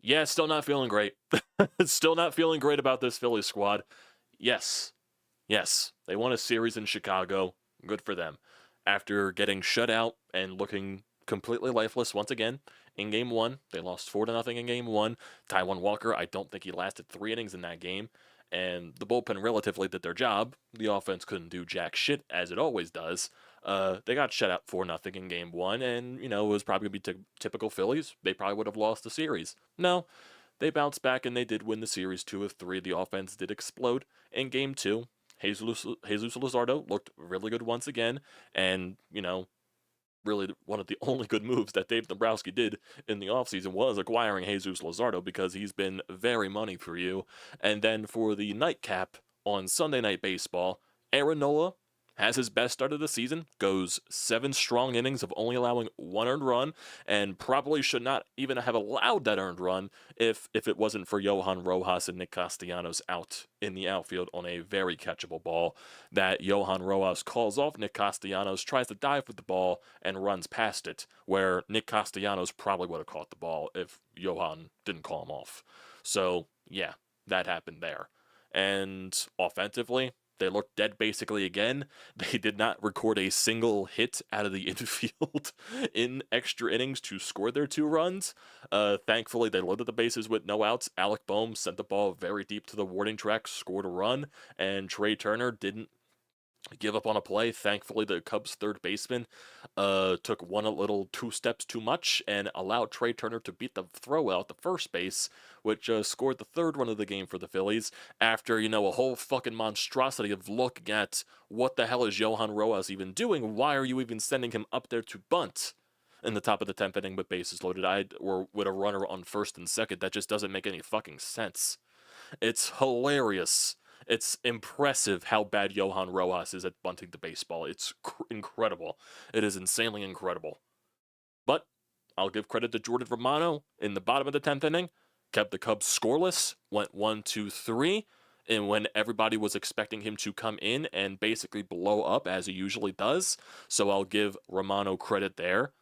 Yeah, still not feeling great. Still not feeling great about this Phillies squad. Yes, yes, they won a series in Chicago. Good for them. After getting shut out and looking completely lifeless once again in Game 1, they lost 4-0 in Game 1. Taijuan Walker, I don't think he lasted 3 innings in that game. And the bullpen relatively did their job. The offense couldn't do jack shit, as it always does. They got shut out 4-0 in Game 1, and, it was probably going to be typical Phillies. They probably would have lost the series. No, they bounced back and they did win the series 2 of 3. The offense did explode in Game 2. Jesus Luzardo looked really good once again, and, really one of the only good moves that Dave Dombrowski did in the offseason was acquiring Jesus Luzardo because he's been very money for you. And then for the nightcap on Sunday Night Baseball, Aaron Nola has his best start of the season, goes 7 strong innings of only allowing 1 earned run, and probably should not even have allowed that earned run if it wasn't for Johan Rojas and Nick Castellanos out in the outfield on a very catchable ball that Johan Rojas calls off Nick Castellanos, tries to dive with the ball, and runs past it, where Nick Castellanos probably would have caught the ball if Johan didn't call him off. So, yeah, that happened there. And offensively, they looked dead basically again. They did not record a single hit out of the infield in extra innings to score their 2 runs. Thankfully, they loaded the bases with no outs. Alec Boehm sent the ball very deep to the warning track, scored a run, and Trey Turner didn't give up on a play. Thankfully, the Cubs' third baseman took one a little 2 steps too much and allowed Trey Turner to beat the throw out the first base, which scored the 3rd run of the game for the Phillies after, a whole fucking monstrosity of looking at what the hell is Johan Rojas even doing? Why are you even sending him up there to bunt in the top of the 10th inning with bases loaded or with a runner on first and second? That just doesn't make any fucking sense. It's hilarious. It's impressive how bad Johan Rojas is at bunting the baseball. It's incredible. It is insanely incredible. But I'll give credit to Jordan Romano in the bottom of the 10th inning. Kept the Cubs scoreless, went 1-2-3, and when everybody was expecting him to come in and basically blow up as he usually does. So I'll give Romano credit there.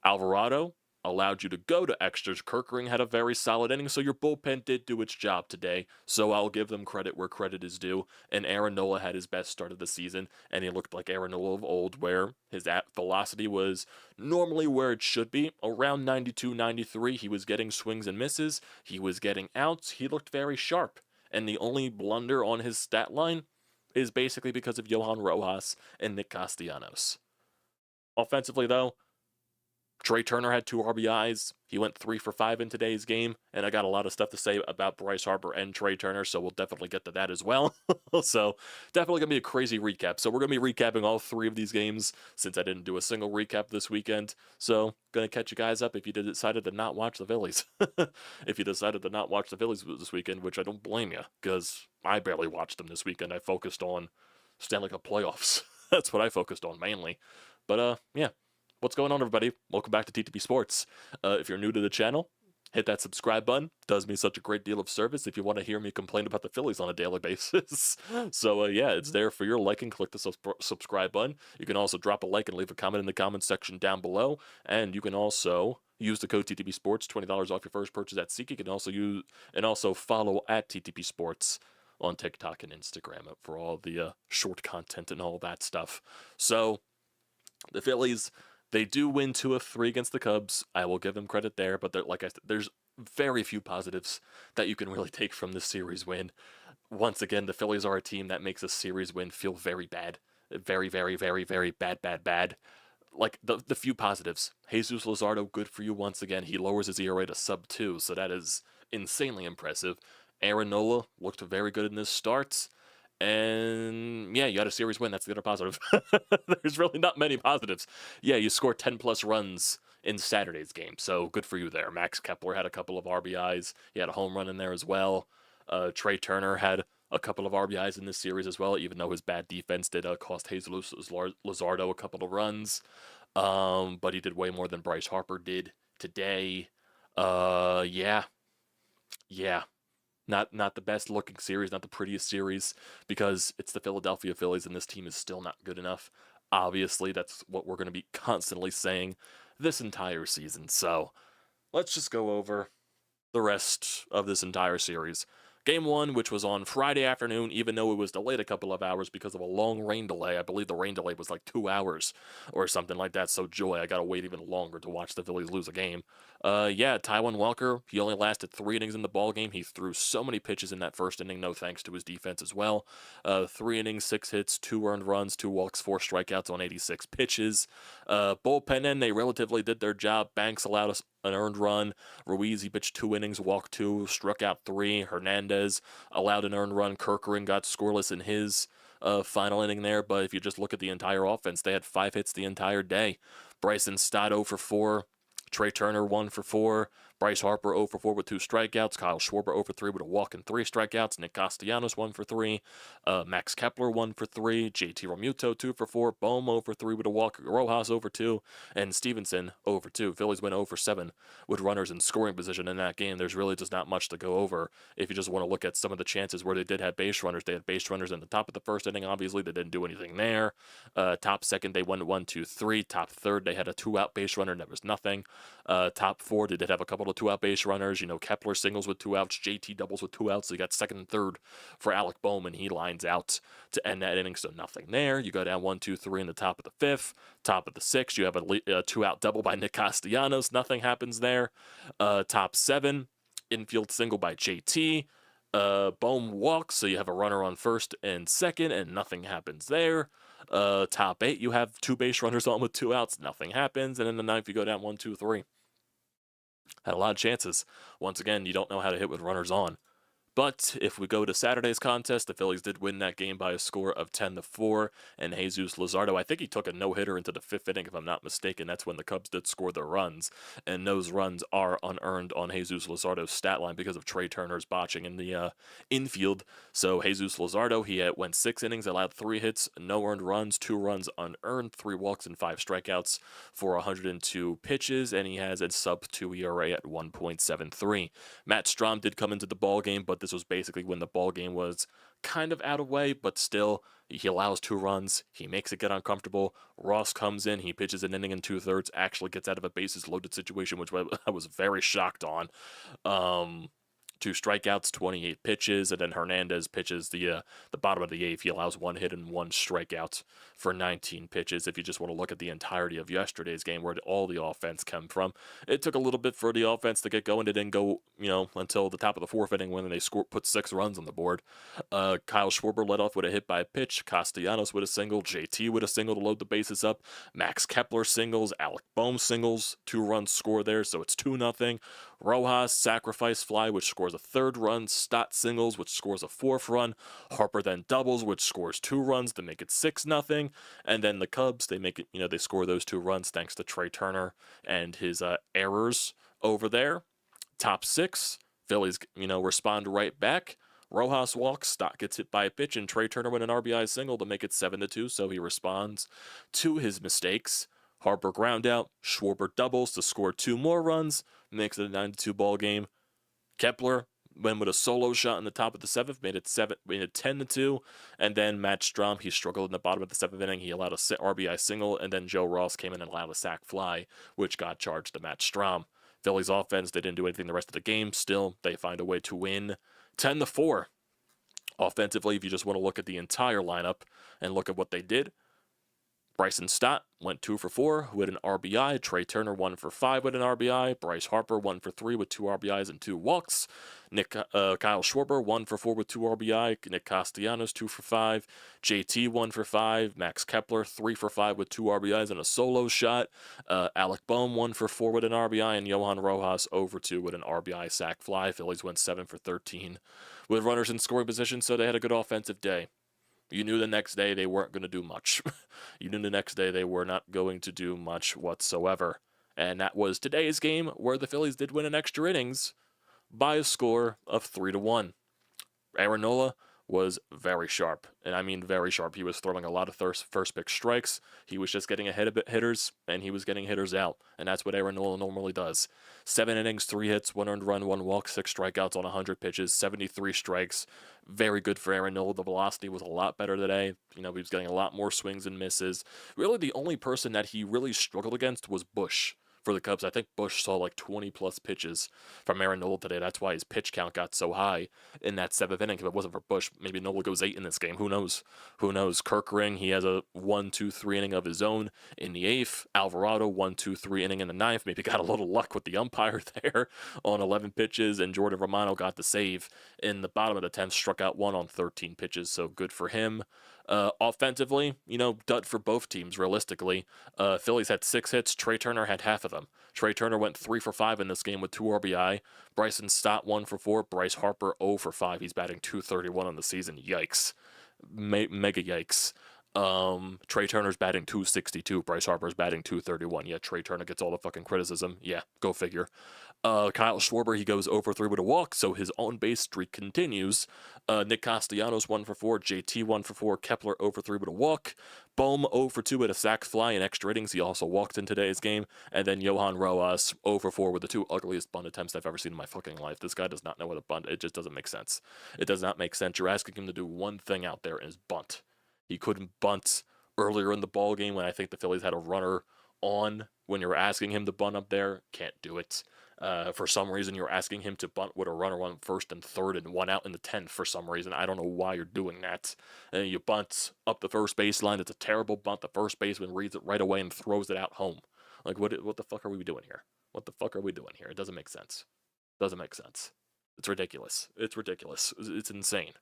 Alvarado allowed you to go to extras. Kerkering had a very solid inning, so your bullpen did do its job today. So I'll give them credit where credit is due. And Aaron Nola had his best start of the season, and he looked like Aaron Nola of old, where his velocity was normally where it should be, around 92, 93. He was getting swings and misses. He was getting outs. He looked very sharp. And the only blunder on his stat line is basically because of Johan Rojas and Nick Castellanos. Offensively, though, Trey Turner had 2 RBIs. He went 3 for 5 in today's game, and I got a lot of stuff to say about Bryce Harper and Trey Turner, so we'll definitely get to that as well. So definitely going to be a crazy recap. So we're going to be recapping all 3 of these games since I didn't do a single recap this weekend. So going to catch you guys up if you decided to not watch the Phillies. If you decided to not watch the Phillies this weekend, which I don't blame you, because I barely watched them this weekend. I focused on Stanley Cup playoffs. That's what I focused on mainly. But yeah. What's going on, everybody? Welcome back to TTP Sports. If you're new to the channel, hit that subscribe button. Does me such a great deal of service if you want to hear me complain about the Phillies on a daily basis. So, yeah, it's there for your liking. Click the subscribe button. You can also drop a like and leave a comment in the comments section down below. And you can also use the code TTP Sports, $20 off your first purchase at SeatGeek. You can also follow at TTP Sports on TikTok and Instagram for all the short content and all that stuff. So, the Phillies, they do win 2 of 3 against the Cubs. I will give them credit there, but like I said, there's very few positives that you can really take from this series win. Once again, the Phillies are a team that makes a series win feel very bad. Very, very, very, very bad. Like, the few positives. Jesus Luzardo, good for you once again. He lowers his ERA to sub-2, so that is insanely impressive. Aaron Nola looked very good in this start. And yeah, you got a series win. That's the other positive. There's really not many positives. Yeah, you scored 10+ runs in Saturday's game, so good for you there. Max Kepler had a couple of RBIs. He had a home run in there as well. Trey Turner had a couple of RBIs in this series as well, even though his bad defense did cost Jesus Luzardo a couple of runs. But he did way more than Bryce Harper did today. Yeah. Not the best looking series, not the prettiest series, because it's the Philadelphia Phillies and this team is still not good enough. Obviously, that's what we're going to be constantly saying this entire season. So let's just go over the rest of this entire series. Game 1, which was on Friday afternoon, even though it was delayed a couple of hours because of a long rain delay. I believe the rain delay was like 2 hours or something like that. So, joy, I got to wait even longer to watch the Phillies lose a game. Yeah, Taijuan Walker, he only lasted 3 innings in the ball game. He threw so many pitches in that first inning, no thanks to his defense as well. 3 innings, 6 hits, 2 earned runs, 2 walks, 4 strikeouts on 86 pitches. Bullpen end, they relatively did their job. Banks allowed us an earned run. Ruiz, he pitched 2 innings, walked 2, struck out 3. Hernandez allowed an earned run. Kerkering got scoreless in his final inning there. But if you just look at the entire offense, they had 5 hits the entire day. Bryson Stott 0 for 4. Trey Turner 1 for 4. Bryce Harper 0 for 4 with 2 strikeouts. Kyle Schwarber 0 for 3 with a walk and 3 strikeouts. Nick Castellanos 1 for 3. Max Kepler 1 for 3. JT Realmuto 2 for 4. Bohm 0 for 3 with a walk. Rojas 0 for 2. And Stevenson 0 for 2. Phillies went 0 for 7 with runners in scoring position in that game. There's really just not much to go over if you just want to look at some of the chances where they did have base runners. They had base runners in the top of the first inning. Obviously, they didn't do anything there. Top second, they won 1, 2, 3. Top third, they had a 2-out base runner, and that was nothing. Top four, they did have a couple of 2-out base runners. Kepler singles with 2 outs, JT doubles with 2 outs. So you got second and third for Alec Bohm, and he lines out to end that inning. So nothing there. You go down 1, 2, 3 in the top of the fifth. Top of the sixth, you have a 2-out double by Nick Castellanos. Nothing happens there. Top 7, infield single by JT. Bohm walks, so you have a runner on first and second, and nothing happens there. Top 8, you have 2 base runners on with 2 outs. Nothing happens. And in the ninth, you go down 1, 2, 3. Had a lot of chances. Once again, you don't know how to hit with runners on. But if we go to Saturday's contest, the Phillies did win that game by a score of 10-4, and Jesus Luzardo, I think he took a no-hitter into the 5th inning, if I'm not mistaken. That's when the Cubs did score their runs, and those runs are unearned on Jesus Luzardo's stat line because of Trey Turner's botching in the infield. So Jesus Luzardo, he went 6 innings, allowed 3 hits, no earned runs, 2 runs unearned, 3 walks, and 5 strikeouts for 102 pitches, and he has a sub-2 ERA at 1.73. Matt Strahm did come into the ball game, but this was basically when the ball game was kind of out of way, but still, he allows 2 runs. He makes it get uncomfortable. Ross comes in. He pitches an inning and 2/3, actually gets out of a bases-loaded situation, which I was very shocked on. 2 strikeouts, 28 pitches, and then Hernandez pitches the bottom of the 8th. He allows 1 hit and 1 strikeout for 19 pitches. If you just want to look at the entirety of yesterday's game, where all the offense came from, it took a little bit for the offense to get going. It didn't go, until the top of the 4th inning when they put 6 runs on the board. Kyle Schwarber led off with a hit by a pitch. Castellanos with a single. JT with a single to load the bases up. Max Kepler singles. Alec Bohm singles. 2 runs score there, so it's 2-0. Rojas sacrifice fly, which scores a 3rd run. Stott singles, which scores a 4th run. Harper then doubles, which scores 2 runs to make it 6-0. And then the Cubs, they make it, they score those 2 runs thanks to Trey Turner and his errors over there. Top 6, Phillies, respond right back. Rojas walks, Stott gets hit by a pitch, and Trey Turner with an RBI single to make it 7-2, so he responds to his mistakes. Harper ground out, Schwarber doubles to score 2 more runs, makes it a 9-2 ball game. Kepler went with a solo shot in the top of the 7th, made it 10-2, and then Matt Strahm, he struggled in the bottom of the 7th inning. He allowed a RBI single, and then Joe Ross came in and allowed a sac fly, which got charged to Matt Strahm. Phillies offense, they didn't do anything the rest of the game. Still, they find a way to win 10-4. Offensively, if you just want to look at the entire lineup and look at what they did, Bryson Stott went 2 for 4 with an RBI. Trey Turner 1 for 5 with an RBI. Bryce Harper 1 for 3 with 2 RBIs and 2 walks. Kyle Schwarber 1 for 4 with 2 RBI. Nick Castellanos 2 for 5. JT 1 for 5. Max Kepler 3 for 5 with 2 RBIs and a solo shot. Alec Bohm 1 for 4 with an RBI, and Johan Rojas 0 for 2 with an RBI sac fly. Phillies went 7 for 13 with runners in scoring position, so they had a good offensive day. You knew the next day they weren't going to do much. You knew the next day they were not going to do much whatsoever. And that was today's game, where the Phillies did win in extra innings by a score of 3-1. Aaron Nola was very sharp, and I mean very sharp. He was throwing a lot of first pitch strikes. He was just getting ahead of hitters, and he was getting hitters out, and that's what Aaron Nola normally does. 7 innings, 3 hits, 1 earned run, 1 walk, 6 strikeouts on 100 pitches, 73 strikes. Very good for Aaron Nola. The velocity was a lot better today. He was getting a lot more swings and misses. Really, the only person that he really struggled against was Bush. for the Cubs. I think Bush saw like 20-plus pitches from Aaron Nola today. That's why his pitch count got so high in that 7th inning. If it wasn't for Bush, maybe Nola goes 8 in this game. Who knows? Who knows? Kirkring, he has a 1-2-3 inning of his own in the 8th. Alvarado, 1-2-3 inning in the 9th. Maybe got a little luck with the umpire there on 11 pitches. And Jordan Romano got the save in the bottom of the 10th, struck out 1 on 13 pitches. So good for him. Offensively, dud for both teams, realistically. Phillies had 6 hits. Trey Turner had half of them. Trey Turner went 3 for 5 in this game with 2 RBI. Bryson Stott 1 for 4. Bryce Harper 0 for 5. He's batting .231 on the season. Yikes. Mega yikes. Trey Turner's batting .262. Bryce Harper's batting .231. Yeah, Trey Turner gets all the fucking criticism. Yeah, go figure. Kyle Schwarber, he goes 0 for 3 with a walk, so his on-base streak continues. Nick Castellanos 1 for 4. JT 1 for 4. Kepler 0 for 3 with a walk. Bohm 0 for 2 with a sac fly in extra innings. He also walked in today's game. And then Johan Rojas 0 for 4 with the 2 ugliest bunt attempts I've ever seen in my fucking life. This guy does not know what a bunt. It just doesn't make sense. It does not make sense. You're asking him to do one thing out there, and it's bunt. He couldn't bunt earlier in the ball game when I think the Phillies had a runner on. When you're asking him to bunt up there, can't do it. For some reason, you're asking him to bunt with a runner on 1st and 3rd and 1 out in the 10th for some reason. I don't know why you're doing that. And you bunt up the first baseline. It's a terrible bunt. The first baseman reads it right away and throws it out home. Like, what the fuck are we doing here? What the fuck are we doing here? It doesn't make sense. Doesn't make sense. It's ridiculous. It's ridiculous. It's insane.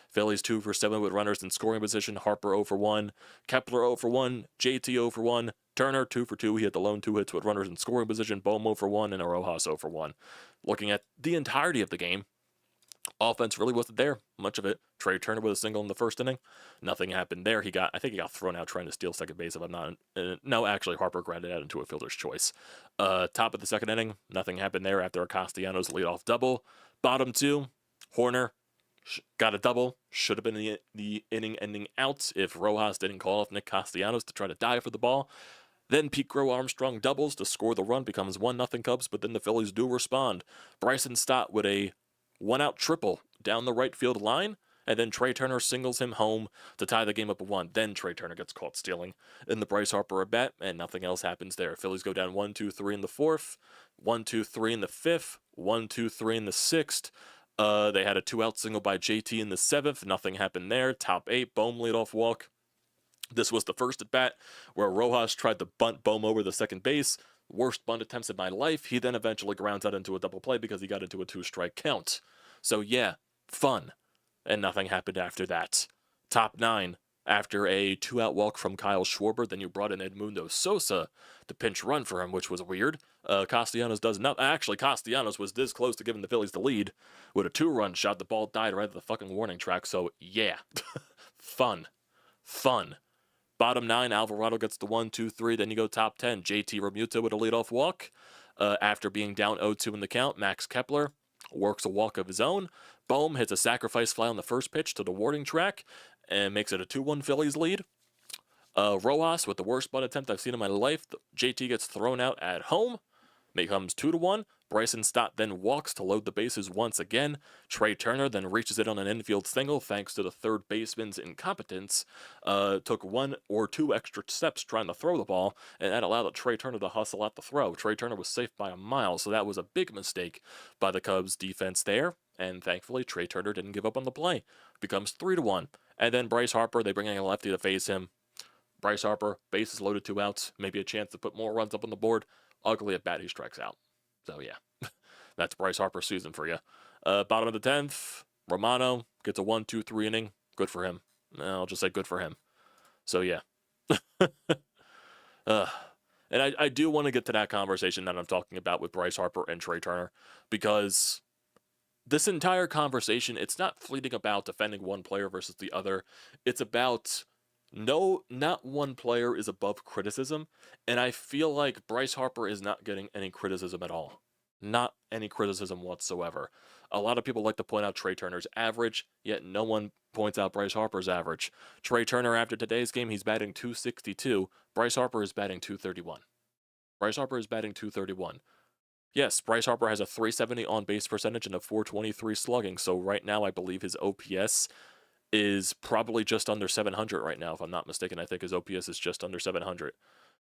Phillies 2 for 7 with runners in scoring position. Harper 0 for 1. Kepler 0 for 1. JT 0 for 1. Turner 2 for 2. He had the lone 2 hits with runners in scoring position. Bohm 0 for 1 and Rojas 0 for 1. Looking at the entirety of the game, offense really wasn't there, much of it. Trey Turner with a single in the 1st inning. Nothing happened there. I think he got thrown out trying to steal second base. If I'm not, no, actually Harper grounded out into a fielder's choice. Top of the 2nd inning, nothing happened there after a Castellanos leadoff double. Bottom 2, Horner got a double. Should have been the inning-ending out if Rojas didn't call off Nick Castellanos to try to dive for the ball. Then Pete Crow Armstrong doubles to score the run, becomes 1-0 Cubs, but then the Phillies do respond. Bryson Stott with a 1-out triple down the right field line, and then Trey Turner singles him home to tie the game up at 1. Then Trey Turner gets caught stealing in the Bryce Harper at bat, and nothing else happens there. Phillies go down 1-2-3 in the 4th, 1-2-3 in the 5th, 1-2-3 in the 6th. They had a 2-out single by JT in the 7th. Nothing happened there. Top 8, Bohm leadoff walk. This was the first at bat where Rojas tried to bunt Bohm over the second base. Worst bunt attempts in my life. He then eventually grounds out into a double play because he got into a 2-strike count. So yeah, fun. And nothing happened after that. Top 9. After a 2-out walk from Kyle Schwarber, then you brought in Edmundo Sosa to pinch run for him, which was weird. Castellanos does not. Actually, Castellanos was this close to giving the Phillies the lead with a 2-run shot. The ball died right at the fucking warning track. So yeah, fun. Bottom 9, Alvarado gets the 1-2-3. Then you go top 10. JT Realmuto with a leadoff walk. After being down 0-2 in the count, Max Kepler works a walk of his own. Bohm hits a sacrifice fly on the first pitch to the warning track and makes it a 2-1 Phillies lead. Rojas with the worst bunt attempt I've seen in my life. JT gets thrown out at home. Becomes 2-1. Bryson Stott then walks to load the bases once again. Trey Turner then reaches it on an infield single thanks to the third baseman's incompetence. Took 1 or 2 extra steps trying to throw the ball, and that allowed Trey Turner to hustle out the throw. Trey Turner was safe by a mile, so that was a big mistake by the Cubs defense there. And thankfully, Trey Turner didn't give up on the play. Becomes 3-1. And then Bryce Harper, they bring in a lefty to face him. Bryce Harper, bases loaded, 2 outs, maybe a chance to put more runs up on the board. Ugly at bat, he strikes out. So yeah, that's Bryce Harper's season for you. Bottom of the 10th, Romano gets a 1-2-3 inning. Good for him. I'll just say good for him. So yeah. And I do want to get to that conversation that I'm talking about with Bryce Harper and Trey Turner, because this entire conversation, it's not fleeting about defending one player versus the other. It's about not one player is above criticism, and I feel like Bryce Harper is not getting any criticism at all. Not any criticism whatsoever. A lot of people like to point out Trey Turner's average, yet no one points out Bryce Harper's average. Trey Turner, after today's game, he's batting .262. Bryce Harper is batting .231. Bryce Harper is batting .231. Yes, Bryce Harper has a .370 on-base percentage and a .423 slugging, so right now I believe his OPS is probably just under 700 right now, if I'm not mistaken. I think his OPS is just under 700.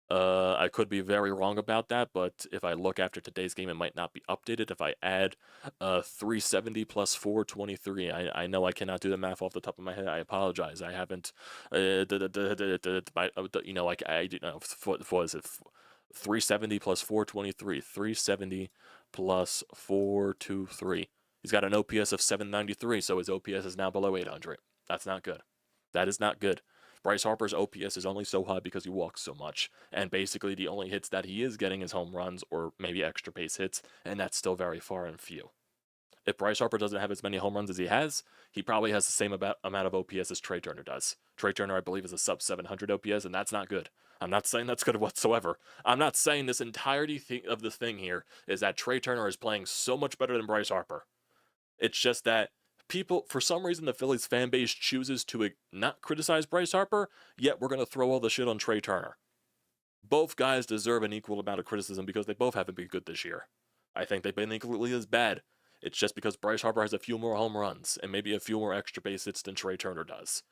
I could be very wrong about that, but if I look after today's game, it might not be updated. If I add 370 plus 423, I know I cannot do the math off the top of my head. I apologize. I haven't, like I do know. What was it? 370 plus 423. 370 plus 423. He's got an OPS of 793, so his OPS is now below 800. That's not good. That is not good. Bryce Harper's OPS is only so high because he walks so much, and basically the only hits that he is getting is home runs or maybe extra base hits, and that's still very far and few. If Bryce Harper doesn't have as many home runs as he has, he probably has the same amount of OPS as Trey Turner does. Trey Turner, I believe, is a sub 700 OPS, and that's not good. I'm not saying that's good whatsoever. I'm not saying this entirety of the thing here is that Trey Turner is playing so much better than Bryce Harper. It's just that people, for some reason, the Phillies fan base chooses to not criticize Bryce Harper, yet we're going to throw all the shit on Trey Turner. Both guys deserve an equal amount of criticism because they both haven't been good this year. I think they've been equally as bad. It's just because Bryce Harper has a few more home runs and maybe a few more extra base hits than Trey Turner does.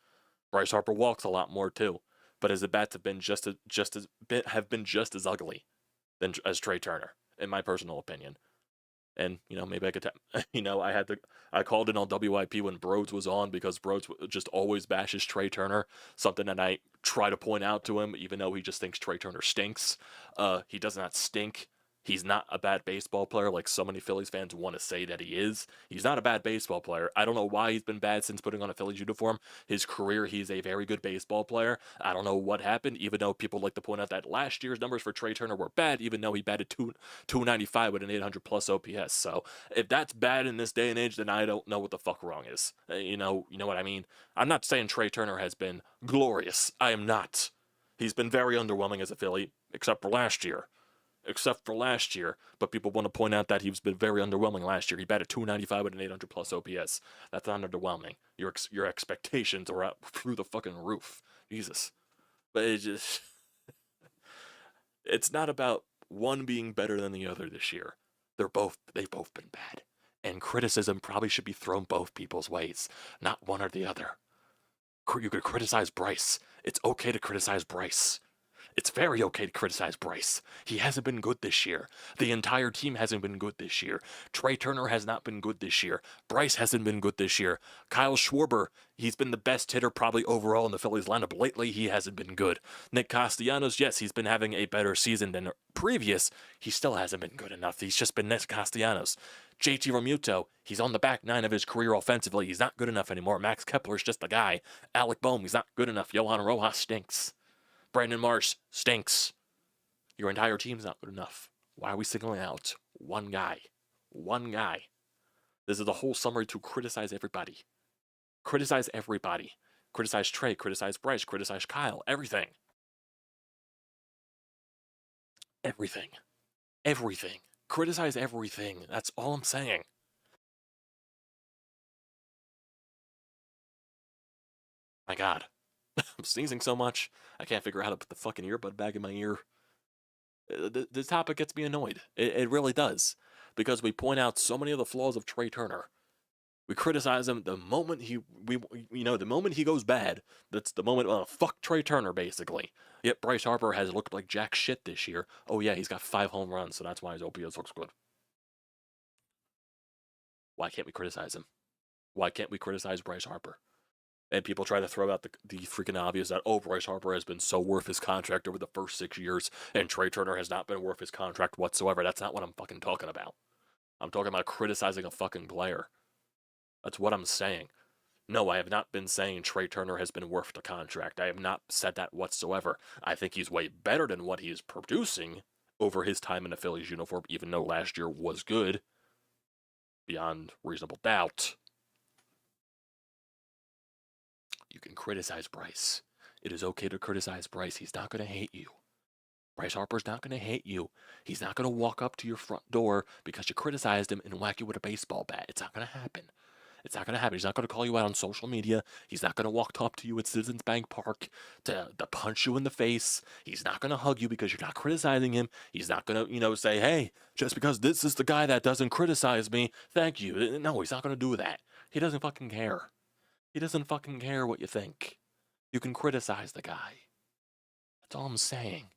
Bryce Harper walks a lot more too, but his at-bats have been just as ugly as Trey Turner, in my personal opinion. And, maybe I could, I called in on WIP when Brodes was on because Brodes just always bashes Trey Turner, something that I try to point out to him, even though he just thinks Trey Turner stinks. He does not stink. He's not a bad baseball player like so many Phillies fans want to say that he is. He's not a bad baseball player. I don't know why he's been bad since putting on a Phillies uniform. His career, he's a very good baseball player. I don't know what happened, even though people like to point out that last year's numbers for Trey Turner were bad, even though he batted 295 with an 800 plus OPS. So if that's bad in this day and age, then I don't know what the fuck wrong is. You know what I mean? I'm not saying Trey Turner has been glorious. I am not. He's been very underwhelming as a Philly, except for last year. But people want to point out that he's been very underwhelming last year. He batted 295 with an 800 plus OPS. That's not underwhelming. Your expectations are up through the fucking roof. Jesus. But it's not about one being better than the other this year. They've both been bad. And criticism probably should be thrown both people's ways, not one or the other. You could criticize Bryce. It's okay to criticize Bryce. It's very okay to criticize Bryce. He hasn't been good this year. The entire team hasn't been good this year. Trey Turner has not been good this year. Bryce hasn't been good this year. Kyle Schwarber, he's been the best hitter probably overall in the Phillies lineup. Lately, he hasn't been good. Nick Castellanos, yes, he's been having a better season than previous. He still hasn't been good enough. He's just been Nick Castellanos. JT Realmuto, he's on the back nine of his career offensively. He's not good enough anymore. Max Kepler's just a guy. Alec Boehm, he's not good enough. Johan Rojas stinks. Brandon Marsh stinks. Your entire team's not good enough. Why are we singling out one guy? One guy. This is the whole summer to criticize everybody. Criticize everybody. Criticize Trey, criticize Bryce, criticize Kyle. Everything. Everything. Everything. Criticize everything. That's all I'm saying. My God. I'm sneezing so much, I can't figure out how to put the fucking earbud back in my ear. The topic gets me annoyed. It really does. Because we point out so many of the flaws of Trey Turner. We criticize him the moment the moment he goes bad. That's the moment, fuck Trey Turner, basically. Yet Bryce Harper has looked like jack shit this year. Oh yeah, he's got 5 home runs, so that's why his OPS looks good. Why can't we criticize him? Why can't we criticize Bryce Harper? And people try to throw out the freaking obvious that, Bryce Harper has been so worth his contract over the first 6 years, and Trey Turner has not been worth his contract whatsoever. That's not what I'm fucking talking about. I'm talking about criticizing a fucking player. That's what I'm saying. No, I have not been saying Trey Turner has been worth the contract. I have not said that whatsoever. I think he's way better than what he is producing over his time in a Phillies uniform, even though last year was good. Beyond reasonable doubt. You can criticize Bryce. It is okay to criticize Bryce. He's not going to hate you. Bryce Harper's not going to hate you. He's not going to walk up to your front door because you criticized him and whack you with a baseball bat. It's not going to happen. It's not going to happen. He's not going to call you out on social media. He's not going to walk up to you at Citizens Bank Park to punch you in the face. He's not going to hug you because you're not criticizing him. He's not going to, say, hey, just because this is the guy that doesn't criticize me, thank you. No, he's not going to do that. He doesn't fucking care. He doesn't fucking care what you think. You can criticize the guy. That's all I'm saying.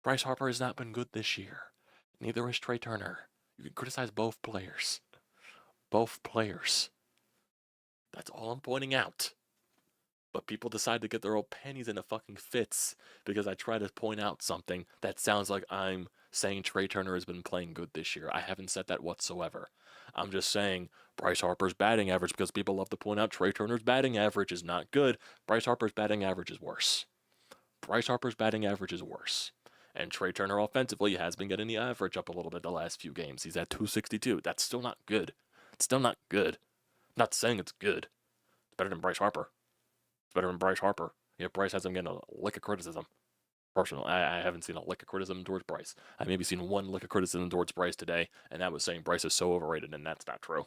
Bryce Harper has not been good this year. Neither has Trey Turner. You can criticize both players. Both players. That's all I'm pointing out. But people decide to get their old panties in a fucking fits because I try to point out something that sounds like I'm saying Trey Turner has been playing good this year. I haven't said that whatsoever. I'm just saying Bryce Harper's batting average, because people love to point out Trey Turner's batting average is not good. Bryce Harper's batting average is worse. Bryce Harper's batting average is worse. And Trey Turner offensively has been getting the average up a little bit the last few games. He's at 262. That's still not good. It's still not good. I'm not saying it's good. It's better than Bryce Harper. It's better than Bryce Harper. Yeah, Bryce hasn't getting a lick of criticism. Personally, I haven't seen a lick of criticism towards Bryce. I've maybe seen one lick of criticism towards Bryce today, and that was saying Bryce is so overrated, and that's not true.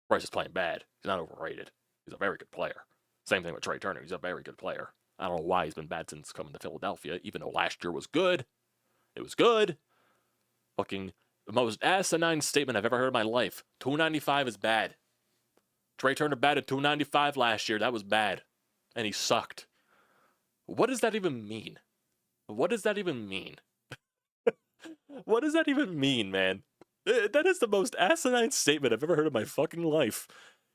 Bryce is playing bad. He's not overrated. He's a very good player. Same thing with Trey Turner. He's a very good player. I don't know why he's been bad since coming to Philadelphia, even though last year was good. It was good. Fucking the most asinine statement I've ever heard in my life. 295 is bad. Trey Turner batted 295 last year. That was bad. And he sucked. What does that even mean? What does that even mean? What does that even mean, man? That is the most asinine statement I've ever heard in my fucking life.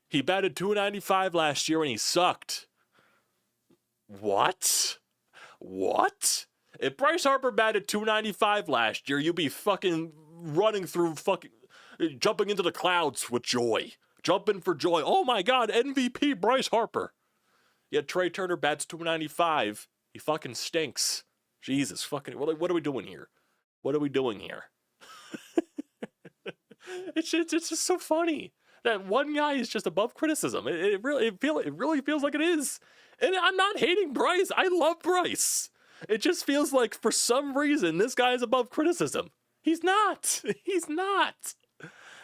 He batted 295 last year and he sucked. What? What? If Bryce Harper batted 295 last year, you'd be fucking running through fucking... jumping into the clouds with joy. Jumping for joy. Oh my god, MVP Bryce Harper. Yet Trey Turner bats 295. He fucking stinks. Jesus fucking... What are we doing here? What are we doing here? It's just so funny. That one guy is just above criticism. It really feels like it is. And I'm not hating Bryce. I love Bryce. It just feels like for some reason this guy is above criticism. He's not. He's not.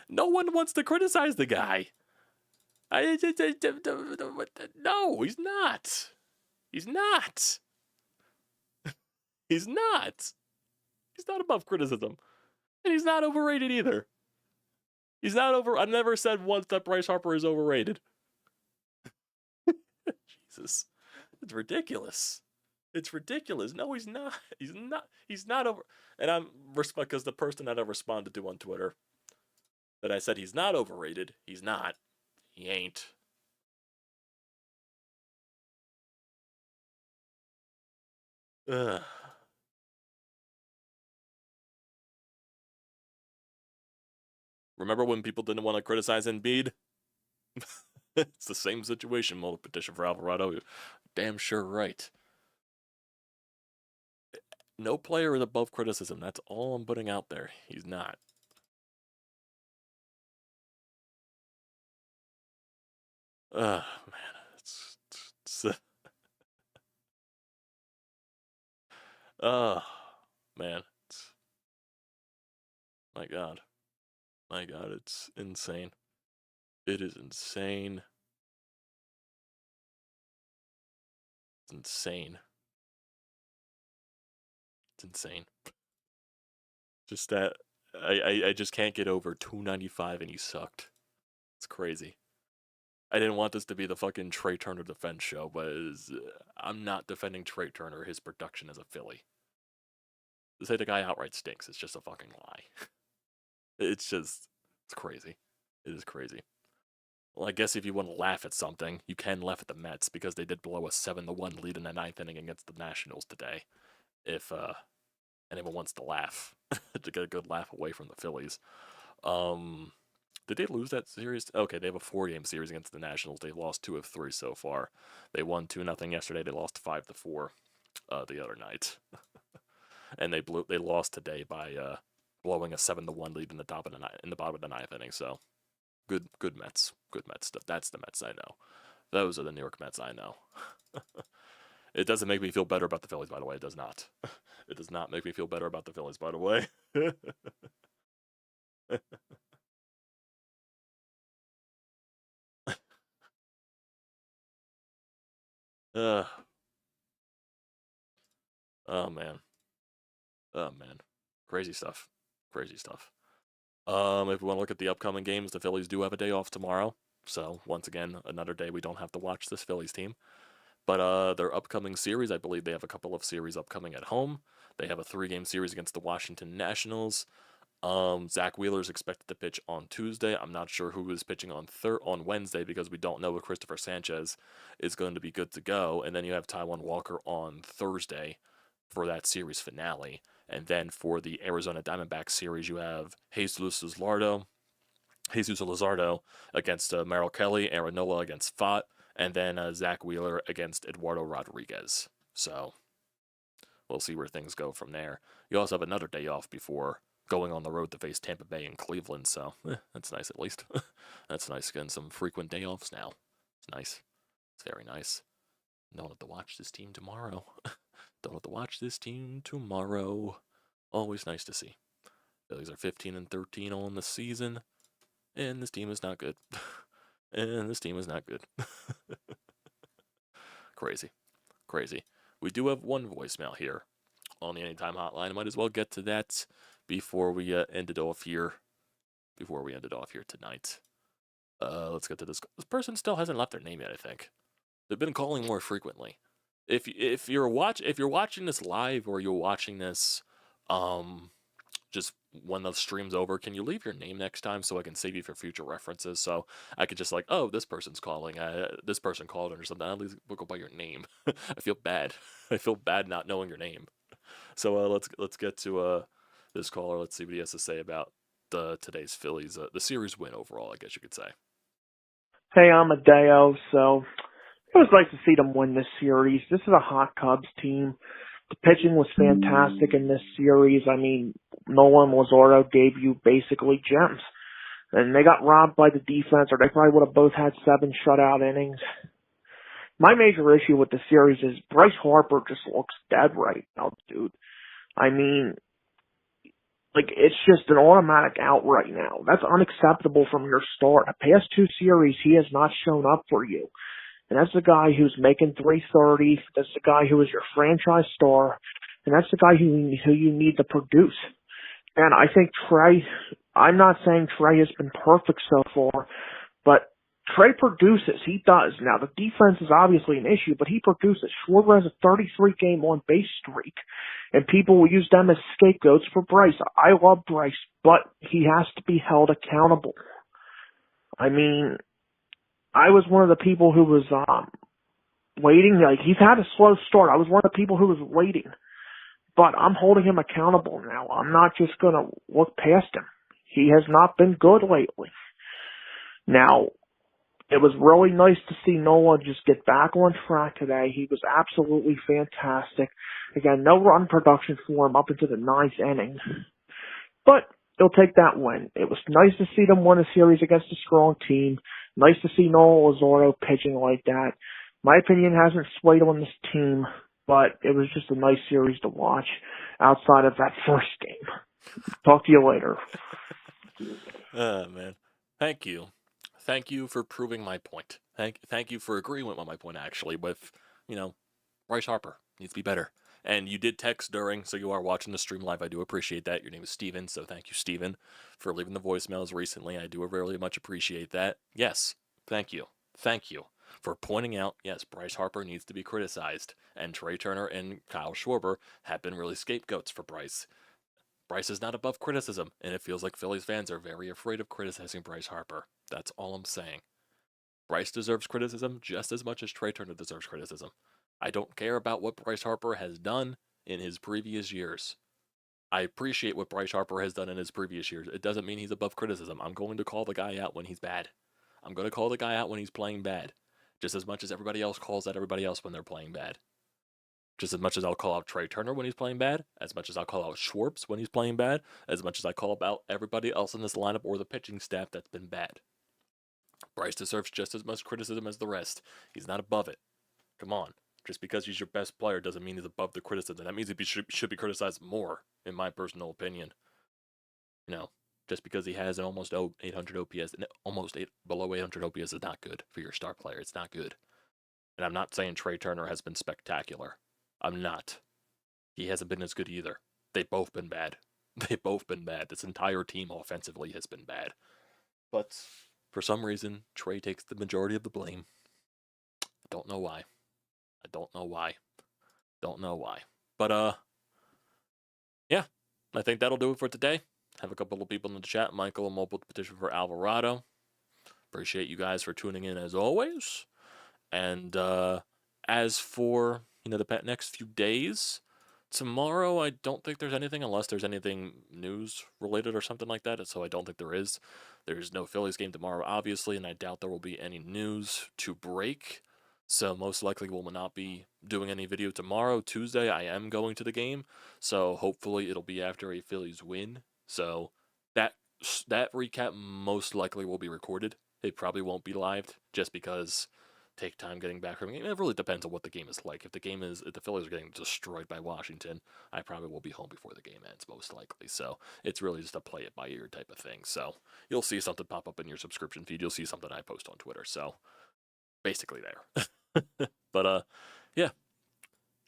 No one wants to criticize the guy. No, he's not. He's not. He's not. He's not above criticism. And he's not overrated either. He's not over... I've never said once that Bryce Harper is overrated. Jesus. It's ridiculous. It's ridiculous. No, he's not. He's not. He's not over... And I'm... Because the person that I responded to on Twitter, that I said he's not overrated, he's not. He ain't. Ugh. Remember when people didn't want to criticize Embiid? It's the same situation. Well, petition for Alvarado. You're damn sure right. No player is above criticism. That's all I'm putting out there. He's not. Man. Man. My God. My God, it's insane. It is insane. It's insane. It's insane. Just that I just can't get over 295 and he sucked. It's crazy. I didn't want this to be the fucking Trey Turner defense show, but I'm not defending Trey Turner, his production as a Philly. To say the guy outright stinks, it's just a fucking lie. It's crazy. It is crazy. Well, I guess if you want to laugh at something, you can laugh at the Mets because they did blow a 7-1 lead in the 9th inning against the Nationals today. If anyone wants to laugh, to get a good laugh away from the Phillies. Did they lose that series? Okay, they have a 4-game series against the Nationals. They lost 2 of 3 so far. They won 2-0 yesterday. They lost 5-4 the other night. And they lost today by blowing a 7-1 lead in the bottom of the 9th inning. So good Mets. Good Mets stuff. That's the Mets I know. Those are the New York Mets I know. It doesn't make me feel better about the Phillies, by the way. It does not. It does not make me feel better about the Phillies, by the way. Oh, man. Oh, man. Crazy stuff. Crazy stuff. If we want to look at the upcoming games, the Phillies do have a day off tomorrow. So, once again, another day we don't have to watch this Phillies team. But their upcoming series, I believe they have a couple of series upcoming at home. They have a 3-game series against the Washington Nationals. Zach Wheeler is expected to pitch on Tuesday. I'm not sure who is pitching on Wednesday because we don't know if Christopher Sanchez is going to be good to go. And then you have Taijuan Walker on Thursday for that series finale. And then for the Arizona Diamondbacks series, you have Jesus Luzardo against Merrill Kelly, Aaron Nola against Fott, and then Zach Wheeler against Eduardo Rodriguez. So we'll see where things go from there. You also have another day off before going on the road to face Tampa Bay and Cleveland, so that's nice at least. That's nice, getting some frequent day offs now. It's nice. It's very nice. Don't have to watch this team tomorrow. Don't have to watch this team tomorrow. Always nice to see. Phillies are 15-13 on the season, and this team is not good. And this team is not good. Crazy. Crazy. We do have one voicemail here on the Anytime Hotline. I might as well get to that before we end it off here. Tonight. Let's get to this. This person still hasn't left their name yet, I think. They've been calling more frequently. If you're watching this live, or you're watching this just when the stream's over, can you leave your name next time so I can save you for future references? So I could just like, oh, this person's calling. This person called in or something. At least we'll go by your name. I feel bad. I feel bad not knowing your name. So let's get to this caller. Let's see what he has to say about today's Phillies, the series win overall, I guess you could say. Hey, I'm Adeo. So it was nice to see them win this series. This is a hot Cubs team. The pitching was fantastic in this series. I mean, Nola and Luzardo gave you basically gems. And they got robbed by the defense, or they probably would have both had 7 shutout innings. My major issue with the series is Bryce Harper just looks dead right now, dude. I mean, like, it's just an automatic out right now. That's unacceptable from your start. The past 2 series, he has not shown up for you. And that's the guy who's making $330. That's the guy who is your franchise star. And that's the guy who you need to produce. And I think Trey, I'm not saying Trey has been perfect so far, but Trey produces. He does. Now, the defense is obviously an issue, but he produces. Schwarber has a 33-game on-base streak, and people will use them as scapegoats for Bryce. I love Bryce, but he has to be held accountable. I mean, I was one of the people who was waiting. Like, he's had a slow start. I was one of the people who was waiting. But I'm holding him accountable now. I'm not just going to look past him. He has not been good lately. Now, it was really nice to see Nola just get back on track today. He was absolutely fantastic. Again, no run production for him up into the 9th inning. But he'll take that win. It was nice to see them win a series against a strong team. Nice to see Nola Luzardo pitching like that. My opinion hasn't swayed on this team, but it was just a nice series to watch outside of that first game. Talk to you later. Oh, man. Thank you. Thank you for proving my point. Thank you for agreeing with my point, actually, with, Bryce Harper needs to be better. And you did text during, so you are watching the stream live. I do appreciate that. Your name is Steven, so thank you, Steven, for leaving the voicemails recently. I do very much appreciate that. Yes, thank you. Thank you for pointing out, yes, Bryce Harper needs to be criticized. And Trey Turner and Kyle Schwarber have been really scapegoats for Bryce. Bryce is not above criticism, and it feels like Phillies fans are very afraid of criticizing Bryce Harper. That's all I'm saying. Bryce deserves criticism just as much as Trey Turner deserves criticism. I don't care about what Bryce Harper has done in his previous years. I appreciate what Bryce Harper has done in his previous years. It doesn't mean he's above criticism. I'm going to call the guy out when he's bad. I'm going to call the guy out when he's playing bad, just as much as everybody else calls out everybody else when they're playing bad. Just as much as I'll call out Trey Turner when he's playing bad, as much as I'll call out Schwartz when he's playing bad, as much as I call out everybody else in this lineup or the pitching staff that's been bad. Bryce deserves just as much criticism as the rest. He's not above it. Come on. Just because he's your best player doesn't mean he's above the criticism. That means he should be criticized more, in my personal opinion. Just because he has an almost 800 OPS, below 800 OPS is not good for your star player. It's not good. And I'm not saying Trey Turner has been spectacular. I'm not. He hasn't been as good either. They've both been bad. This entire team offensively has been bad. But for some reason, Trey takes the majority of the blame. I don't know why. I don't know why. Don't know why. But yeah, I think that'll do it for today. Have a couple of people in the chat. Michael and Mobile petition for Alvarado. Appreciate you guys for tuning in as always. And as for the next few days, tomorrow I don't think there's anything unless there's anything news related or something like that. So I don't think there is. There's no Phillies game tomorrow, obviously, and I doubt there will be any news to break. So most likely we'll not be doing any video tomorrow. Tuesday I am going to the game, so hopefully it'll be after a Phillies win. So that recap most likely will be recorded. It probably won't be live just because take time getting back from the game. It really depends on what the game is like. If the Phillies are getting destroyed by Washington, I probably will be home before the game ends, most likely. So it's really just a play it by ear type of thing. So you'll see something pop up in your subscription feed. You'll see something I post on Twitter. So basically there. But yeah,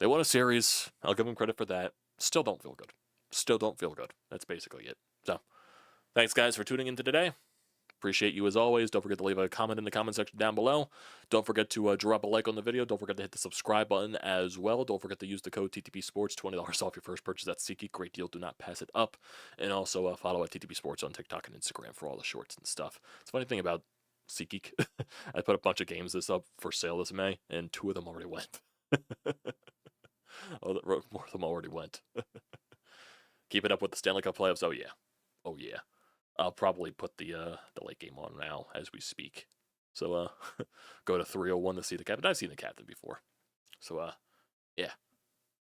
they won a series. I'll give them credit for that. Still don't feel good. Still don't feel good. That's basically it. So thanks guys for tuning in today. Appreciate you as always. Don't forget to leave a comment in the comment section down below. Don't forget to drop a like on the video. Don't forget to hit the subscribe button as well. Don't forget to use the code TTPSPORTS, $20 off your first purchase at SeatGeek. Great deal. Do not pass it up. And also follow at TTPSports on TikTok and Instagram for all the shorts and stuff. It's a funny thing about SeatGeek. I put a bunch of games this up for sale this May, and 2 of them already went. Oh, more of them already went. Keep it up with the Stanley Cup playoffs. Oh yeah. Oh yeah. I'll probably put the late game on now as we speak. So go to 301 to see the captain. I've seen the captain before. So yeah.